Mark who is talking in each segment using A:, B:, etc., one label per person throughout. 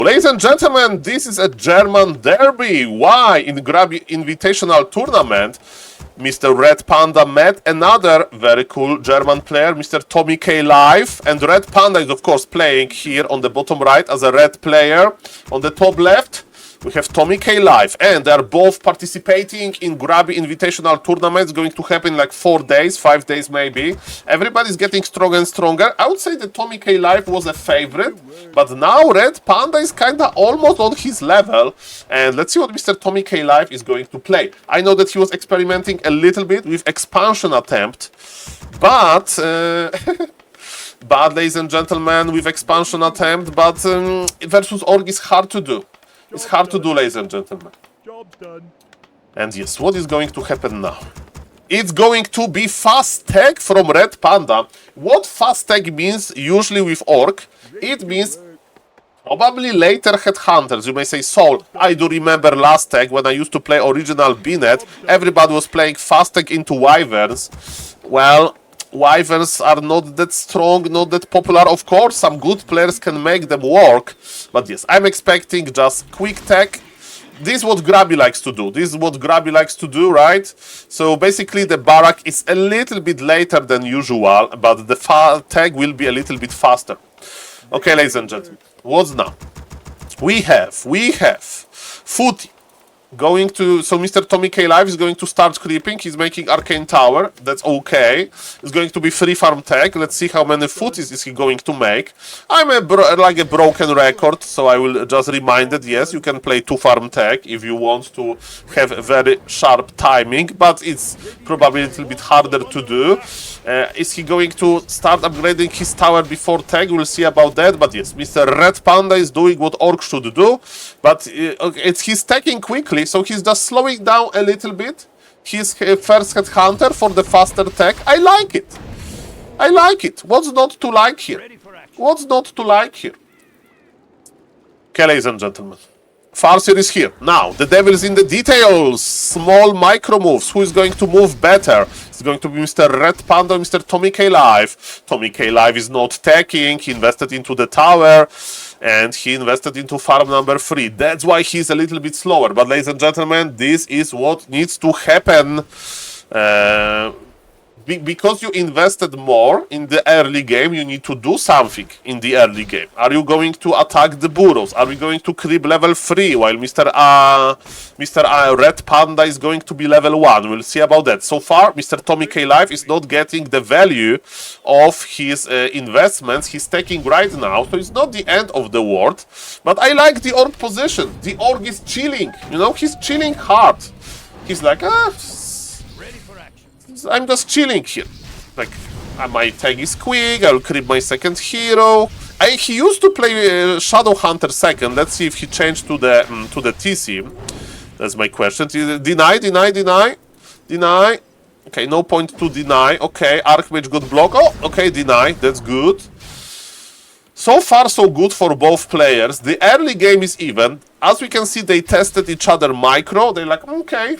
A: Ladies and gentlemen, this is a German derby. Why? In the Grubby Invitational Tournament, Mr. ReadPanda met another very cool German player, Mr. TommyKayLive. And ReadPanda is, of course, playing here on the bottom right as a red player. On the top left, we have TommyKayLive, and they are both participating in Grubby Invitational Tournaments. Going to happen in like 4 days, 5 days maybe. Everybody's getting stronger and stronger. I would say that TommyKayLive was a favorite, but now ReadPanda is kinda almost on his level. And let's see what Mr. TommyKayLive is going to play. I know that he was experimenting a little bit with expansion attempt, but but ladies and gentlemen, with expansion attempt, but versus Org is hard to do. It's hard to do, ladies and gentlemen.
B: Job's done.
A: And yes, what is going to happen now? It's going to be fast tag from ReadPanda. What fast tag means usually with Orc? It means probably later headhunters. You may say, Saul, I do remember last tag when I used to play original BNet. Everybody was playing fast tag into Wyverns. Well, Wyverns are not that strong, not that popular. Of course, some good players can make them work. But yes, I'm expecting just quick tag. This is what Grubby likes to do. This is what Grubby likes to do, right? So basically the barrack is a little bit later than usual, but the tag will be a little bit faster. Okay, ladies and gentlemen, what's now? We have Footy. Going to, so Mr. TommyKayLive is going to start creeping. He's making Arcane Tower. That's okay. It's going to be free farm tag. Let's see how many footies is he going to make. I'm like a broken record, so I will just remind that yes, you can play 2 farm tag if you want to have a very sharp timing, but it's probably a little bit harder to do. Is he going to start upgrading his tower before tag? We'll see about that. But yes, Mr. ReadPanda is doing what Orc should do, but he's tagging quickly, so he's just slowing down a little bit. His first headhunter for the faster tag. I like it. I like it. What's not to like here? What's not to like here? Okay, ladies and gentlemen. Farseer is here. Now, the devil is in the details. Small micro moves. Who is going to move better? It's going to be Mr. ReadPanda, Mr. TommyKayLive. TommyKayLive is not tagging. He invested into the tower, and he invested into farm number 3. That's why he's a little bit slower. But, ladies and gentlemen, this is what needs to happen. Because you invested more in the early game, you need to do something in the early game. Are you going to attack the burrows? Are we going to creep level 3 while Mr. ReadPanda is going to be level 1? We'll see about that. So far, Mr. TommyKayLive is not getting the value of his investments he's taking right now, so it's not the end of the world. But I like the Orc position. The Orc is chilling, you know, he's chilling hard. He's like, I'm just chilling here. Like, my tag is quick, I'll creep my second hero. He used to play Shadow Hunter second. Let's see if he changed to the TC. That's my question. Deny. Okay, no point to deny. Okay, Archmage got block. Oh, okay, deny. That's good. So far, so good for both players. The early game is even. As we can see, they tested each other micro. They're like, okay,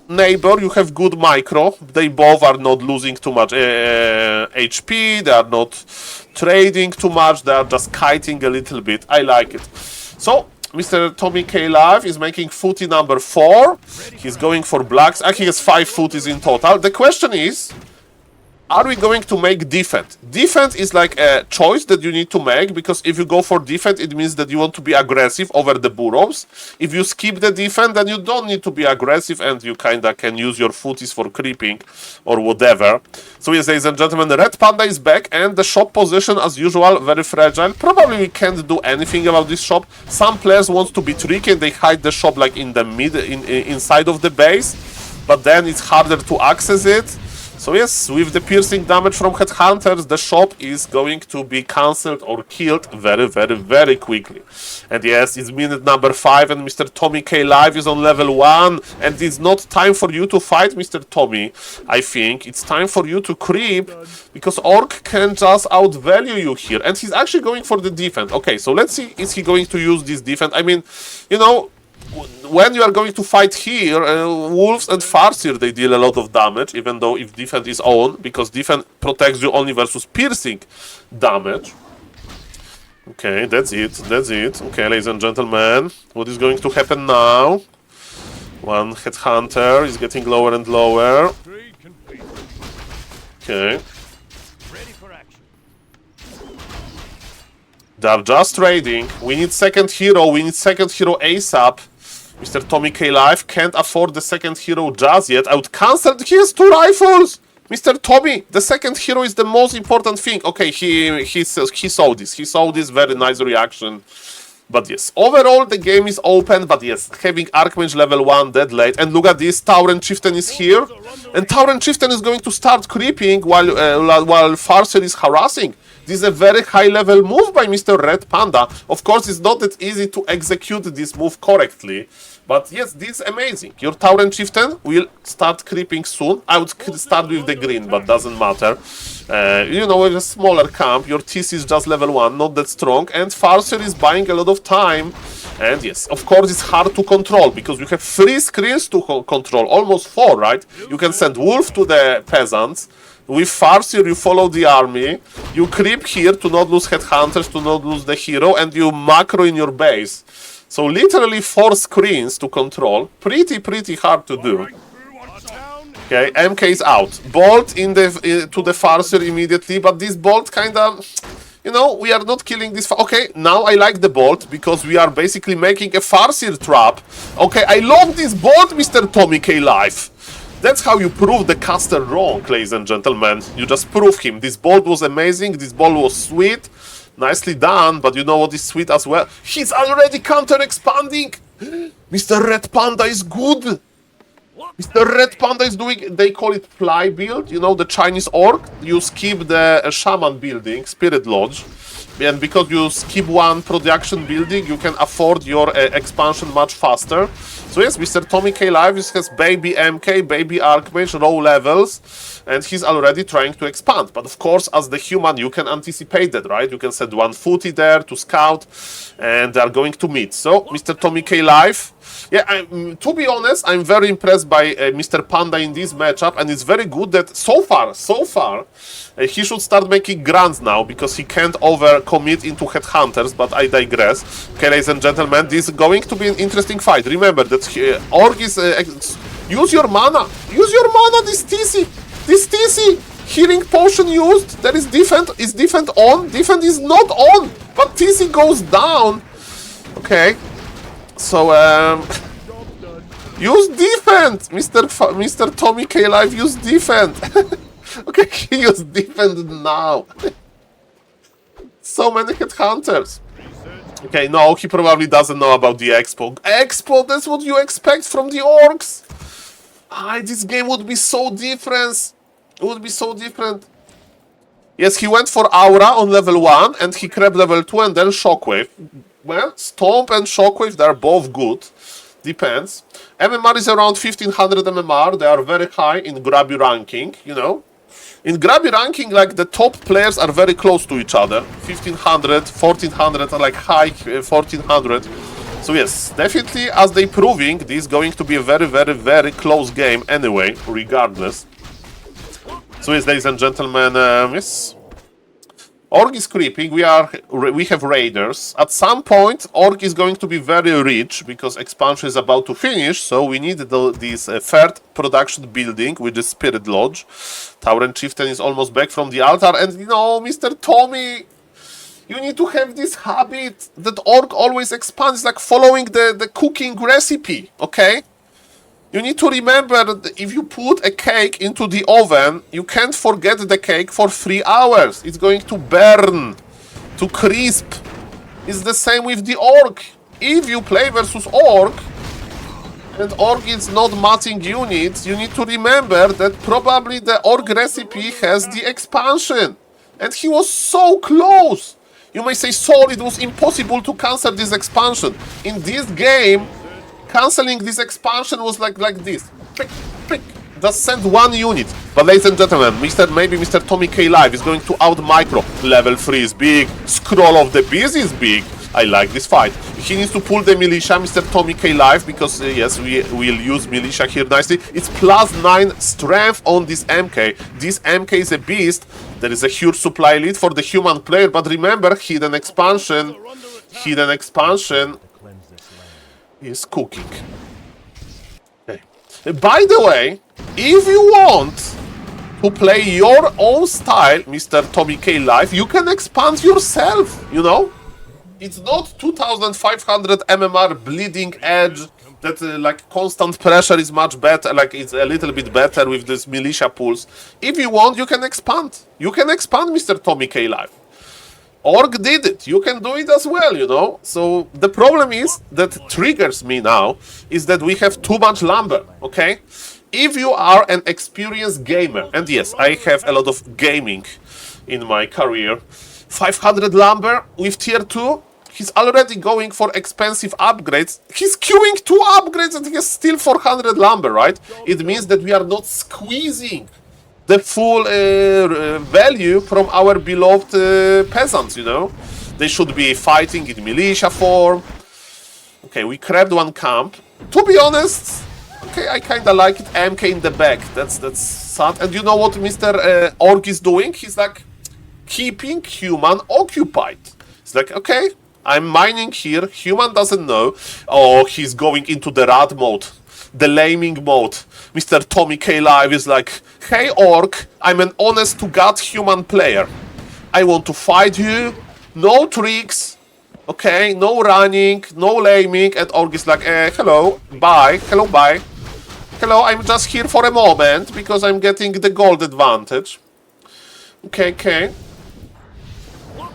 A: neighbor, you have good micro. They both are not losing too much HP. They are not trading too much. They are just kiting a little bit. I like it. So, Mr. TommyKayLive is making footy number 4. He's going for blacks. He has 5 footies in total. The question is, are we going to make defense? Defense is like a choice that you need to make, because if you go for defense, it means that you want to be aggressive over the burrows. If you skip the defense, then you don't need to be aggressive and you kinda can use your footies for creeping or whatever. So yes, ladies and gentlemen, ReadPanda is back, and the shop position, as usual, very fragile. Probably we can't do anything about this shop. Some players want to be tricky and they hide the shop like in the inside of the base, but then it's harder to access it. So yes, with the piercing damage from headhunters, the shop is going to be cancelled or killed very quickly. And yes, it's minute number 5 and Mr. TommyKayLive is on level 1, and it's not time for you to fight Mr. Tommy. I think it's time for you to creep, because Orc can just outvalue you here. And he's actually going for the defense. Okay, so let's see, is he going to use this defense? I mean, you know, when you are going to fight here, Wolves and Farseer, they deal a lot of damage, even though if defense is on, because defense protects you only versus piercing damage. Okay, that's it, that's it. Okay, ladies and gentlemen, what is going to happen now? One headhunter is getting lower and lower. Okay. They're just trading. We need second hero. We need second hero ASAP. Mr. TommyKayLive can't afford the second hero just yet. I would cancel. He has 2 rifles. Mr. Tommy, the second hero is the most important thing. Okay, he saw this. He saw this. Very nice reaction. But yes, overall the game is open, but yes, having Archmage level 1 dead late. And look at this, Tauren Chieftain is here. And Tauren Chieftain is going to start creeping while Farseer is harassing. This is a very high level move by Mr. ReadPanda. Of course, it's not that easy to execute this move correctly. But yes, this is amazing. Your Tauren Chieftain will start creeping soon. I would start with the green, but doesn't matter. You know, with a smaller camp, your TC is just level 1, not that strong. And Farseer is buying a lot of time. And yes, of course, it's hard to control, because you have 3 screens to control, almost 4, right? You can send Wolf to the peasants. With Farseer, you follow the army. You creep here to not lose headhunters, to not lose the hero, and you macro in your base. So literally 4 screens to control. Pretty hard to do. Okay, MK is out. Bolt to the Farseer immediately, but this Bolt kinda... You know, we are not killing this... Okay, now I like the Bolt, because we are basically making a Farseer trap. Okay, I love this Bolt, Mr. TommyKayLive. That's how you prove the caster wrong, ladies and gentlemen. You just prove him. This Bolt was amazing, this Bolt was sweet. Nicely done, but you know what is sweet as well? He's already counter-expanding! Mr. ReadPanda is good! Mr. ReadPanda is doing, they call it Ply build, you know, the Chinese orc. You skip the shaman building, Spirit Lodge. And because you skip one production building, you can afford your expansion much faster. So yes, Mr. TommyKayLive has baby MK, baby Archmage, low levels, and he's already trying to expand. But of course, as the human, you can anticipate that, right? You can set one footy there to scout, and they are going to meet. So, Mr. TommyKayLive, yeah, to be honest, I'm very impressed by Mr. Panda in this matchup, and it's very good that so far, he should start making grunts now, because he can't overcommit into headhunters, but I digress. Okay, ladies and gentlemen, this is going to be an interesting fight. Remember that Orc is... use your mana! Use your mana, this TC! This TC! Healing potion used, there is defense. Is defense on? Defense is not on! But TC goes down! Okay. So, use defense! Mr. TommyKayLive, use defense! Okay, he used defense now. So many headhunters. Okay, no, he probably doesn't know about the Expo. Expo, that's what you expect from the orcs. This game would be so different. It would be so different. Yes, he went for Aura on level 1, and he crept level 2, and then Shockwave. Well, Stomp and Shockwave, they're both good. Depends. MMR is around 1500 MMR. They are very high in Grubby ranking, you know. In Grubby ranking, like, the top players are very close to each other. 1500, 1400, like high 1400. So yes, definitely, as they proving, this is going to be a very close game anyway, regardless. So yes, ladies and gentlemen, yes. Orc is creeping, we have raiders. At some point, Orc is going to be very rich, because expansion is about to finish, so we need this third production building, which is Spirit Lodge. Tauren Chieftain is almost back from the altar, and you know, Mr. Tommy, you need to have this habit that Orc always expands, like following the cooking recipe, okay? You need to remember that if you put a cake into the oven, you can't forget the cake for 3 hours. It's going to burn, to crisp. It's the same with the orc. If you play versus orc, and orc is not matching units, you need to remember that probably the orc recipe has the expansion. And he was so close. You may say, Saul, it was impossible to cancel this expansion. In this game, cancelling this expansion was like this. Pick, pick. Just send 1 unit. But ladies and gentlemen, maybe Mr. TommyKayLive is going to out-micro. Level 3 is big. Scroll of the Beast is big. I like this fight. He needs to pull the militia, Mr. TommyKayLive, because yes, we will use militia here nicely. It's +9 strength on this MK. This MK is a beast. There is a huge supply lead for the human player, but remember, hidden expansion is cooking. Okay. By the way, if you want to play your own style, Mr. TommyKayLive, you can expand yourself, you know? It's not 2500 MMR bleeding edge that like constant pressure is much better, like it's a little bit better with this militia pools. If you want, you can expand. You can expand, Mr. TommyKayLive. Org did it. You can do it as well, you know? So the problem is that triggers me now is that we have too much lumber, okay? If you are an experienced gamer, and yes, I have a lot of gaming in my career, 500 lumber with tier 2, he's already going for expensive upgrades. He's queuing 2 upgrades and he has still 400 lumber, right? It means that we are not squeezing the full value from our beloved peasants, you know? They should be fighting in militia form. Okay, we grabbed 1 camp. To be honest, okay, I kinda like it. MK in the back, that's sad. And you know what Mr. Org is doing? He's like keeping human occupied. It's like, okay, I'm mining here, human doesn't know. Oh, he's going into the rat mode, the laming mode. Mr. TommyKayLive is like, hey Orc, I'm an honest to God human player. I want to fight you, no tricks, okay, no running, no laming. And Orc is like, hello, bye, hello, bye. Hello, I'm just here for a moment because I'm getting the gold advantage. Okay, okay.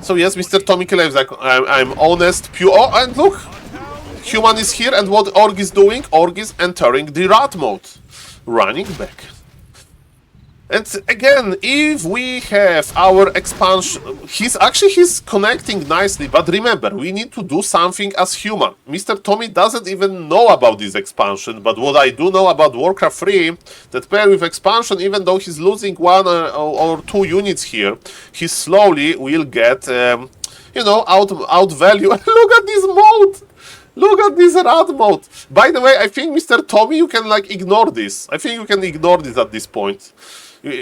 A: So yes, Mr. TommyKayLive is like, I'm honest, pure. Oh, and look, human is here, and what Org is doing? Org is entering the rat mode, running back. And again, if we have our expansion, he's connecting nicely, but remember, we need to do something as human. Mr. Tommy doesn't even know about this expansion, but what I do know about Warcraft 3, that pair with expansion, even though he's losing 1 or 2 units here, he slowly will get, you know, out value. Look at this mode! Look at this rat mode! By the way, I think, Mr. Tommy, you can, like, ignore this. I think you can ignore this at this point.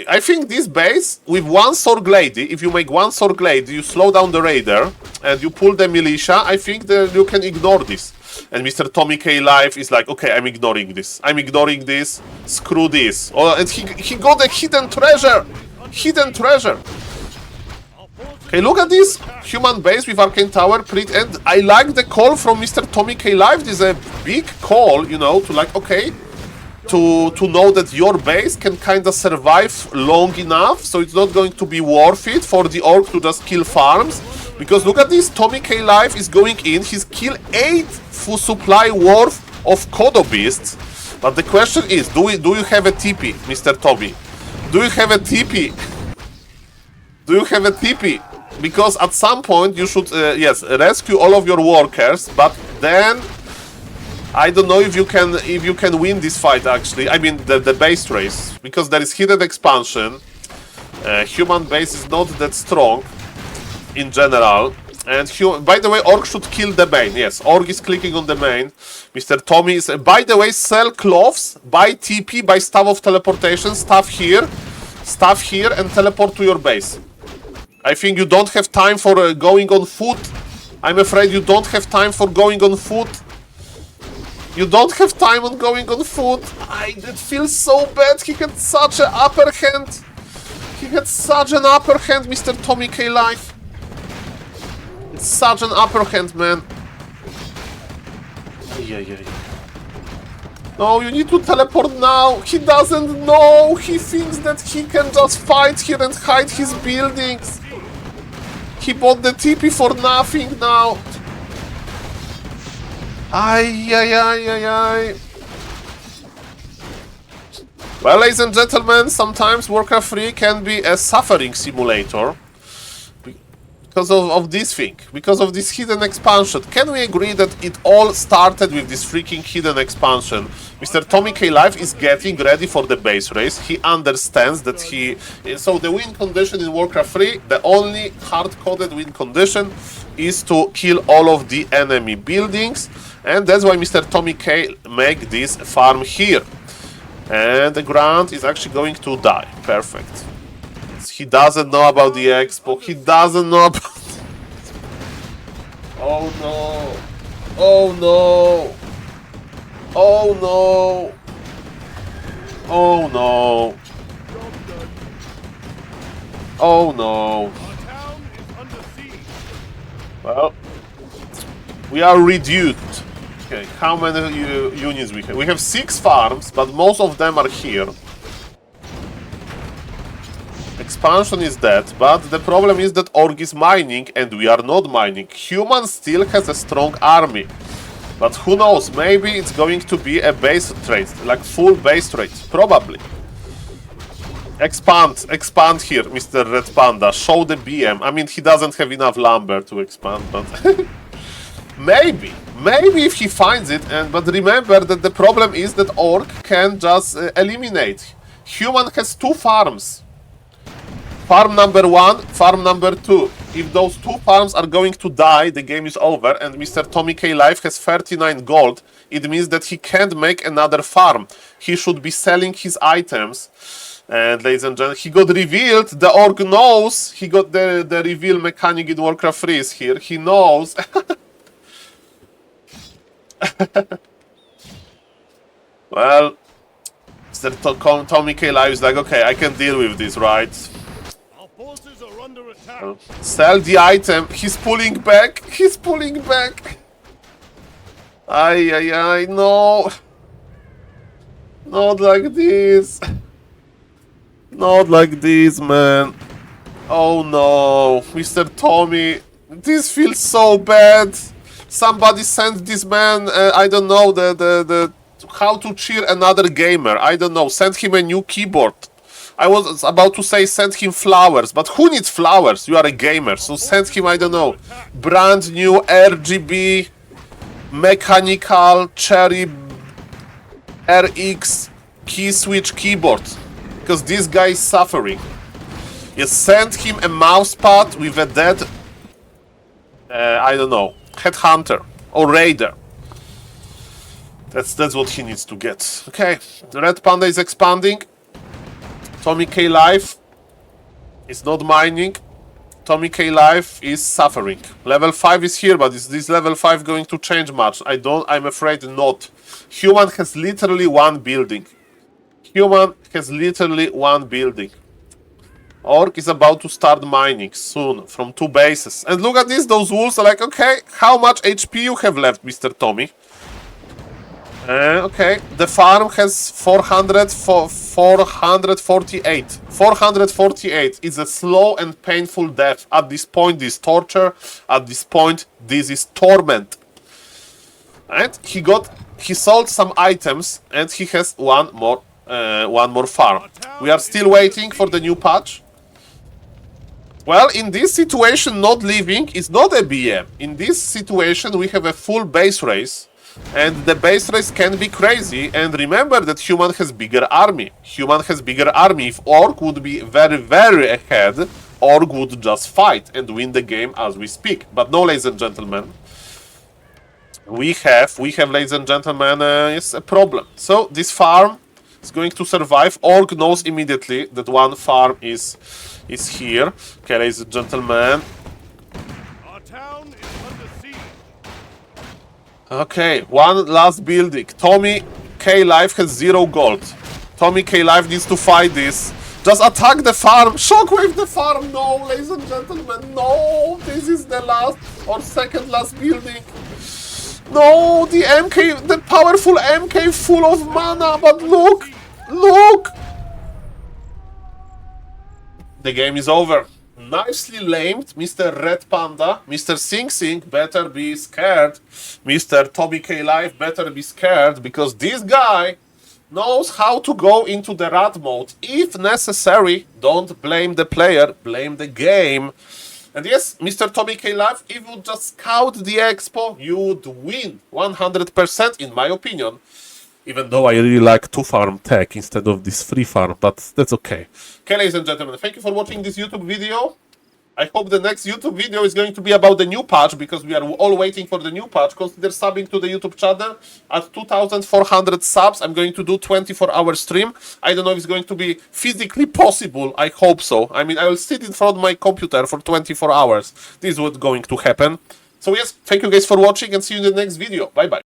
A: I think this base, with 1 Sorg Lady, if you make 1 Sorg Lady, you slow down the raider, and you pull the militia, I think that you can ignore this. And Mr. TommyKayLive is like, okay, I'm ignoring this. I'm ignoring this. Screw this. Oh, and he got a hidden treasure! Hidden treasure! Okay, look at this human base with Arcane Tower, and I like the call from Mr. TommyKayLive. This is a big call, you know, to like, okay, to know that your base can kind of survive long enough, so it's not going to be worth it for the Orc to just kill farms. Because look at this, TommyKayLive is going in, he's killed 8 full supply worth of Kodo Beasts. But the question is, do you have a TP, Mr. Tommy? Do you have a TP? Do you have a TP? Because at some point you should, yes, rescue all of your workers, but then I don't know if you can win this fight actually. I mean the base race, because there is hidden expansion. Human base is not that strong in general. And by the way, Orc should kill the main. Yes, Orc is clicking on the main. Mr. Tommy is. By the way, sell cloths, buy TP, buy Staff of Teleportation, stuff here, and teleport to your base. I think you don't have time for going on foot. I'm afraid you don't have time for going on foot. You don't have time on going on foot. It feels so bad. He had such an upper hand. He had such an upper hand, Mr. TommyKayLive. It's such an upper hand, man. Yeah. No, you need to teleport now. He doesn't know. He thinks that he can just fight here and hide his buildings. He bought the TP for nothing now. Ay. Well, ladies and gentlemen, sometimes Warcraft 3 can be a suffering simulator because of this thing, because of this hidden expansion. Can we agree that it all started with this freaking hidden expansion? Mr. TommyKayLive is getting ready for the base race. He understands that so the win condition in Warcraft 3, the only hard-coded win condition is to kill all of the enemy buildings. And that's why Mr. TommyK make this farm here. And the Grant is actually going to die. Perfect. He doesn't know about the expo. He doesn't know about... Oh no. Oh no. Oh no. Oh no. Oh no. Well, we are reduced. Okay, how many units we have? We have 6 farms, but most of them are here. Expansion is dead, but the problem is that Orc is mining and we are not mining. Human still has a strong army. But who knows, maybe it's going to be a base trade, like full base trade, probably. Expand here, Mr. ReadPanda, show the BM. I mean, he doesn't have enough lumber to expand, but... maybe if he finds it, but remember that the problem is that Orc can just eliminate. Human has 2 farms. Farm number 1, farm number 2. If those 2 farms are going to die, the game is over, and Mr. TommyKayLive has 39 gold. It means that he can't make another farm. He should be selling his items. And ladies and gentlemen, he got revealed. The Orc knows. He got the reveal mechanic in Warcraft 3 is here. He knows. Well, Mr. TommyKayLive is like, okay, I can deal with this, right? Sell the item. He's pulling back. He's pulling back. Ay, no. Not like this. Not like this, man. Oh no, Mr. Tommy. This feels so bad. Somebody sent this man, I don't know, the how to cheer another gamer. I don't know. Send him a new keyboard. I was about to say send him flowers, but who needs flowers? You are a gamer, so send him, I don't know, brand new RGB mechanical cherry RX key switch keyboard, because this guy is suffering. You send him a mousepad with a dead, I don't know, headhunter or raider. That's what he needs to get. Okay, the ReadPanda is expanding. TommyKayLive is not mining. TommyKayLive is suffering. Level 5 is here, but is this level 5 going to change much? I'm afraid not. Human has literally 1 building. Human has literally 1 building. Orc is about to start mining soon from 2 bases. And look at this, those wolves are like, okay, how much HP you have left, Mr. Tommy? Okay, the farm has 448. 448 is a slow and painful death. At this point, this is torture. At this point, this is torment. And he sold some items, and he has one more farm. We are still waiting for the new patch. Well, in this situation, not leaving is not a BM. In this situation, we have a full base race. And the base race can be crazy, and remember that Human has bigger army. Human has bigger army. If Orc would be very, very ahead, Orc would just fight and win the game as we speak. But no, ladies and gentlemen, we have, ladies and gentlemen, is a problem. So this farm is going to survive. Orc knows immediately that 1 farm is here. Okay, ladies and gentlemen. Okay, 1 last building. TommyKayLive has 0 gold. TommyKayLive needs to fight this. Just attack the farm. Shockwave the farm. No, ladies and gentlemen. No, this is the last or second last building. No, the MK, the powerful MK full of mana. But look. The game is over. Nicely lamed, Mr. ReadPanda. Mr. Sing better be scared. Mr. TommyKayLive better be scared, because this guy knows how to go into the rat mode. If necessary, don't blame the player, blame the game. And yes, Mr. TommyKayLive, if you just scout the expo, you would win 100% in my opinion. Even though I really like 2-farm tech instead of this 3-farm, but that's okay. Okay, ladies and gentlemen, thank you for watching this YouTube video. I hope the next YouTube video is going to be about the new patch, because we are all waiting for the new patch. Consider subbing to the YouTube channel. At 2,400 subs, I'm going to do 24-hour stream. I don't know if it's going to be physically possible. I hope so. I mean, I will sit in front of my computer for 24 hours. This is what's going to happen. So yes, thank you guys for watching, and see you in the next video. Bye-bye.